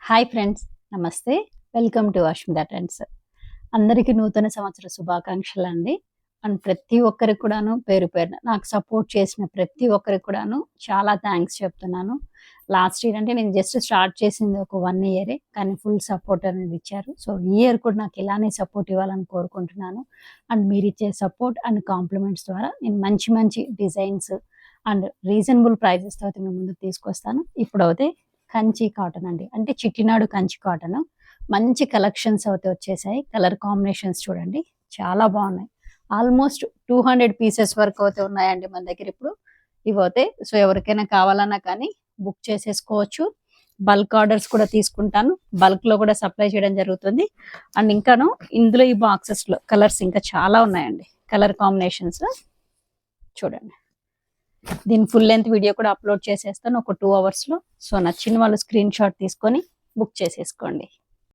Hi friends, నమస్తే. Welcome to Ashmita trends. అందరికీ నూతన సంవత్సర శుభాకాంక్షలు అండి. అండ్ ప్రతి ఒక్కరికి కూడాను పేరు పేరున నాకు సపోర్ట్ చేసిన ప్రతి ఒక్కరికి కూడాను చాలా థ్యాంక్స్ చెప్తున్నాను. లాస్ట్ ఇయర్ అంటే నేను జస్ట్ స్టార్ట్ చేసింది ఒక 1 ఇయరే, కానీ ఫుల్ సపోర్ట్ అనేది ఇచ్చారు. సో ఈ ఇయర్ కూడా నాకు ఇలానే సపోర్ట్ ఇవ్వాలని కోరుకుంటున్నాను. అండ్ మీరు ఇచ్చే సపోర్ట్ అండ్ కాంప్లిమెంట్స్ ద్వారా నేను మంచి మంచి డిజైన్స్ అండ్ రీజనబుల్ ప్రైజెస్తో అయితే మేము ముందుకు తీసుకొస్తాను. ఇప్పుడైతే కంచి కాటన్ అండి, అంటే చిట్టినాడు కంచి కాటన్. మంచి కలెక్షన్స్ అయితే వచ్చేసాయి. కలర్ కాంబినేషన్స్ చూడండి, చాలా బాగున్నాయి. ఆల్మోస్ట్ 200 పీసెస్ వరకు అయితే ఉన్నాయండి మన దగ్గర ఇప్పుడు. ఇవైతే సో ఎవరికైనా కావాలన్నా కానీ బుక్ చేసేసుకోవచ్చు. బల్క్ ఆర్డర్స్ కూడా తీసుకుంటాను, బల్క్ లో కూడా సప్లై చేయడం జరుగుతుంది. అండ్ ఇంకాను ఇందులో ఈ బాక్సెస్ లో కలర్స్ ఇంకా చాలా ఉన్నాయండి. కలర్ కాంబినేషన్స్ చూడండి. దీని ఫుల్ లెంత్ వీడియో కూడా అప్లోడ్ చేసేస్తాను ఒక 2 hours లో. సో నచ్చిన వాళ్ళు స్క్రీన్ షాట్ తీసుకొని బుక్ చేసేసుకోండి.